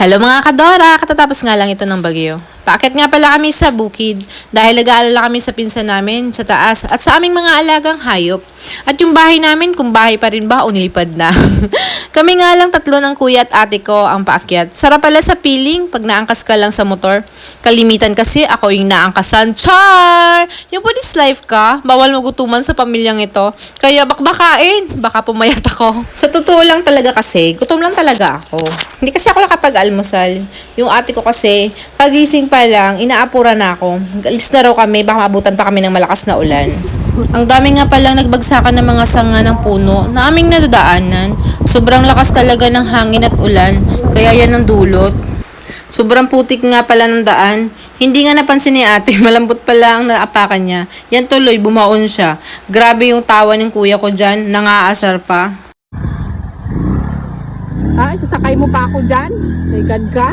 Hello mga kadora, katatapos nga lang ito ng bagyo. Paakyat nga pala kami sa bukid dahil nag-aalala kami sa pinsan namin sa taas at sa aming mga alagang hayop. At yung bahay namin, kung bahay pa rin ba o nilipad na. Kami nga lang tatlo ng kuya at ate ko ang paakyat. Sarap pala sa feeling pag naangkas ka lang sa motor. Kalimitan kasi ako yung naangkasan. Char! Yung po this life ka, bawal magutuman sa pamilyang ito. Kaya bakbakain, baka pumayat ako. Sa totoo lang talaga kasi, gutom lang talaga ako. Hindi kasi ako nakapag-almusal. Yung ate ko kasi, pagising pa lang, inaapura na ako. Alis na raw kami, baka maabutan pa kami ng malakas na ulan. Ang dami nga palang nagbagsakan ng mga sanga ng puno na aming nadadaanan. Sobrang lakas talaga ng hangin at ulan, kaya yan ang dulot. Sobrang putik nga pala ng daan. Hindi nga napansin ni ate, malambot pala ang naapakan niya. Yan tuloy, bumaon siya. Grabe yung tawa ng kuya ko dyan, nangaasar pa. Ah, sasakay mo pa ako dyan? May God ka?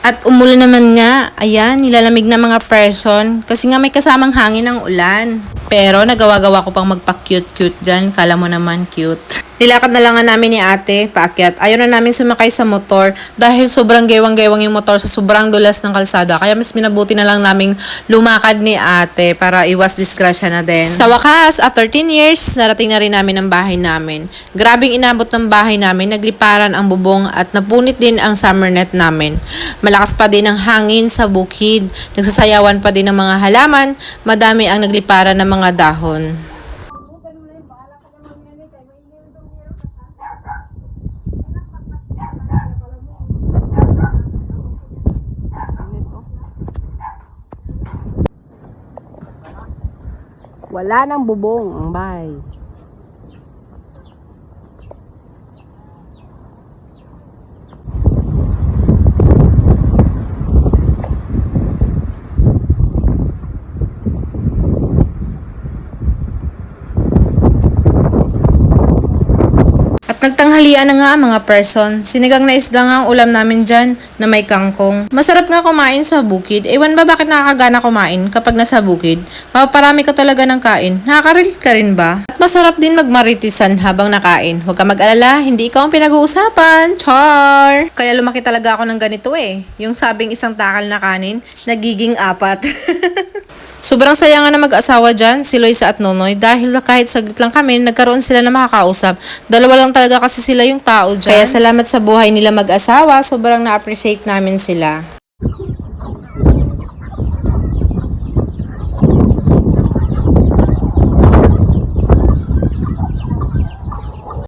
At umulan naman nga, ayan, nilalamig na mga person kasi nga may kasamang hangin ng ulan. Pero nagawa-gawa ko pang magpa-cute-cute dyan, kala mo naman cute. Nilakad na lang nga namin ni ate, paakyat. Ayaw na namin sumakay sa motor dahil sobrang gewang-gewang yung motor sa sobrang dulas ng kalsada. Kaya mas minabuti na lang naming lumakad ni ate para iwas disgrasya na din. Sa wakas, after 10 years, narating na rin namin ang bahay namin. Grabing inabot ng bahay namin, nagliparan ang bubong at napunit din ang summer net namin. Malakas pa din ang hangin sa bukid. Nagsasayawan pa din ang mga halaman. Madami ang nagliparan ng mga dahon. Wala nang bubong ang bahay. At nagtanghalian na nga ang mga person. Sinigang na isda nga ang ulam namin dyan na may kangkong. Masarap nga kumain sa bukid. Ewan ba bakit nakakagana kumain kapag nasa bukid? Mapaparami ka talaga ng kain. Nakaka-relate ka rin ba? At masarap din magmaritisan habang nakain. Huwag ka mag-alala, hindi ikaw ang pinag-uusapan. Char! Kaya lumaki talaga ako ng ganito eh. Yung sabing isang takal na kanin, nagiging 4. Sobrang saya nga na mag-asawa dyan, si Loisa at Nonoy, dahil kahit saglit lang kami, nagkaroon sila na makakausap. Dalawa lang talaga kasi sila yung tao dyan. Kaya salamat sa buhay nila mag-asawa, sobrang na-appreciate namin sila.